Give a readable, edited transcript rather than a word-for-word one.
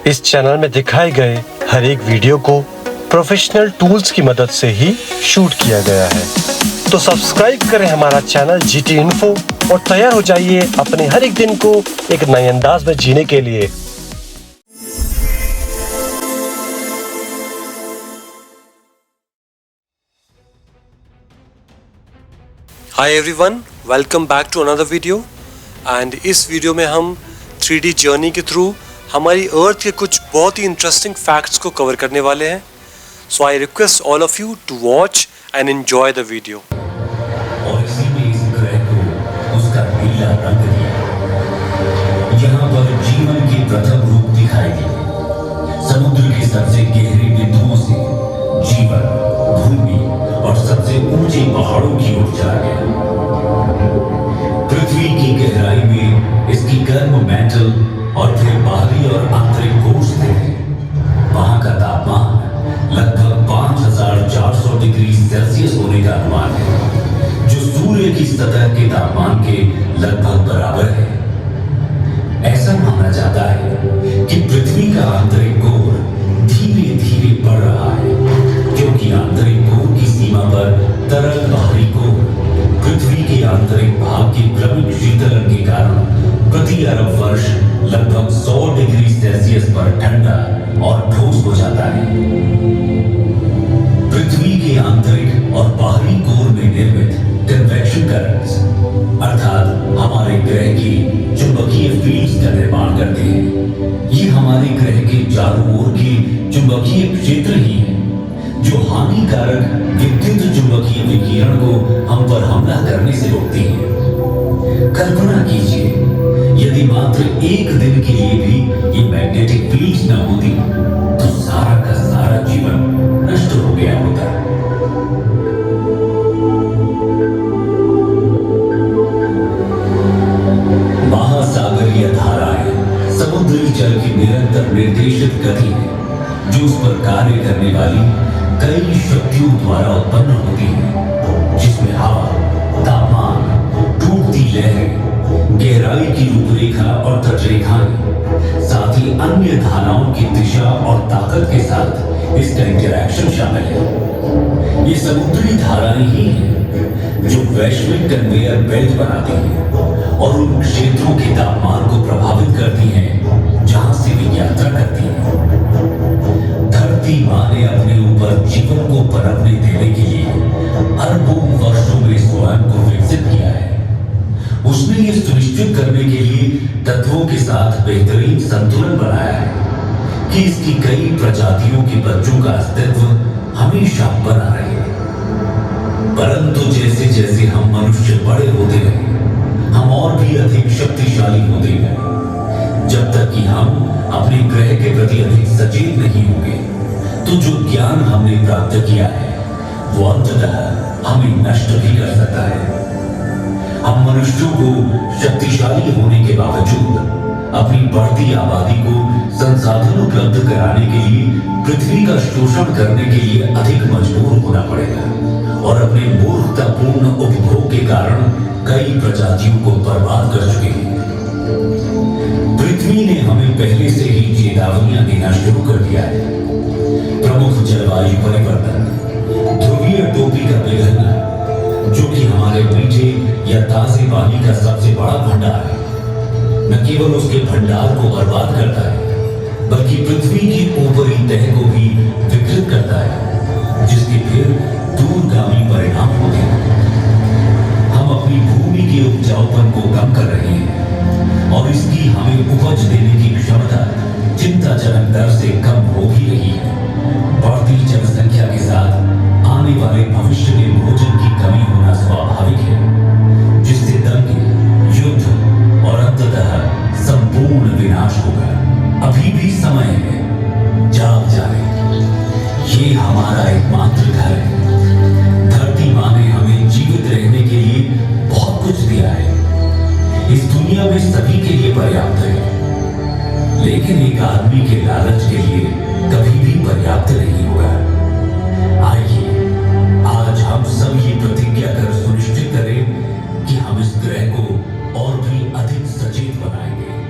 इस चैनल में दिखाए गए हर एक वीडियो को प्रोफेशनल टूल्स की मदद से ही शूट किया गया है। तो सब्सक्राइब करें हमारा चैनल GT Info और तैयार हो जाइए अपने हर एक दिन को एक नए अंदाज में जीने के लिए। Hi everyone, welcome back to another video. And इस वीडियो में हम 3D जर्नी के थ्रू हमारी अर्थ के कुछ बहुत ही इंटरेस्टिंग फैक्ट्स को कवर करने वाले हैं। So I request all of you to watch and enjoy the video. और इसी में इस ग्रह को उसका नीला रंग दिया। यहाँ पर जीवन के प्रथम रूप दिखाई दिए। समुद्र के सबसे गहरे बिंदुओं से जीवन भूमि और सबसे ऊंचे पहाड़ों की ओर चला गया। पृथ्वी की गहराई में इसकी गर्म मेंटल और फिर बाहरी और आंतरिक कोष थे। वहां का तापमान लगभग 5400 डिग्री सेल्सियस होने का अनुमान है, जो सूर्य की सतह के तापमान के लगभग बराबर है। ऐसा माना जाता है कि पृथ्वी का आंतरिक कोर धीरे धीरे बढ़ रहा है, क्योंकि आंतरिक कोर की सीमा पर तरल बाहरी कोर पृथ्वी के आंतरिक भाग के क्रमिक शीतलन के कारण प्रति अरब वर्ष लगभग 100 डिग्री सेल्सियस पर ठंडा और ठोस हो जाता है। पृथ्वी के आंतरिक और बाहरी कोर में निर्मित कन्वेक्शन करंट्स अर्थात हमारे ग्रह की चुंबकीय फील्ड्स का निर्माण करते हैं। ये हमारे ग्रह के चारों ओर के चुंबकीय क्षेत्र ही है, जो हानिकारक विद्युत चुंबकीय विकिरण को हम पर हमला करने से रोकती है। कल्पना कीजिए, यदि मात्र एक दिन के लिए भी ये मैग्नेटिक फील्ड्स न होती तो सारा का सारा जीवन नष्ट हो गया होता। महासागरीय धाराएं समुद्री जल की निरंतर निर्देशित गति है, जो उस पर कार्य करने वाली कई शक्तियों द्वारा उत्पन्न होती है, जिसमें हवा, तापमान, टूटती लहरें, गहराई की रूपरेखा और तटरेखाएं, साथ ही अन्य धाराओं की दिशा और ताकत के साथ इसका इंटरैक्शन शामिल है। ये समुद्री धाराएं ही हैं जो वैश्विक कन्वेयर बेल्ट बनाती हैं और उन क्षेत्रों के तापमान को प्रभावित करती हैं जहां से वे यात्रा करती हैं। धरती मां ने अपने ऊपर जीवन को पनपने देने के लिए अरबों वर्षों में स्वयं को विकसित किया है। उसने ये सुनिश्चित करने के लिए तत्वों के साथ बेहतरीन संतुलन बनाया है कि इसकी कई प्रजातियों के बच्चों का अस्तित्व हमेशा बना रहे। परंतु जैसे जैसे हम मनुष्य बड़े होते रहे, हम और भी अधिक शक्तिशाली होते गए, जब तक कि हम अपने ग्रह के प्रति अधिक सचेत नहीं होंगे तो जो ज्ञान हमने प्राप्त किया है वो अंततः हमें नष्ट भी कर सकता है। हम मनुष्यों को शक्तिशाली होने के बावजूद अपनी बढ़ती आबादी को संसाधन उपलब्ध कराने के लिए पृथ्वी का शोषण करने के लिए अधिक मजबूर होना पड़ेगा और अपने मूर्खतापूर्ण उपभोग के कारण कई प्रजातियों को बर्बाद कर चुके हैं। पृथ्वी ने हमें पहले से ही चेतावनियां देना शुरू कर दिया है। प्रमुख जलवायु परिवर्तन, ध्रुवीय टोपी का पिघलना, जो कि हमारे मीठे या ताजे पानी का सबसे बड़ा भंडार है, न केवल उसके भंडार को बर्बाद करता है बल्कि पृथ्वी की ऊपरी तह को भी विकृत करता है, जिसके फिर दूरगामी परिणाम होते हैं। हम अपनी भूमि के उपजाऊपन को कम कर रहे हैं और इसकी हमें उपज देने की क्षमता चिंताजनक दर से कम हो भी रही है। बढ़ती जनसंख्या के साथ आने वाले भविष्य में भोजन की कमी होना स्वाभाविक है, जिससे दंगे, युद्ध और अंततः संपूर्ण विनाश होगा। अभी भी समय है, जाग जाए। ये हमारा एकमात्र घर है। धरती मां ने हमें जीवित रहने के लिए बहुत कुछ दिया है। इस दुनिया में सभी के लिए पर्याप्त है, लेकिन एक आदमी के लालच के लिए कभी भी पर्याप्त नहीं होगा। आइए आज हम सब ये प्रतिज्ञा कर सुनिश्चित करें कि हम इस ग्रह को और भी अधिक सचेत बनाएंगे।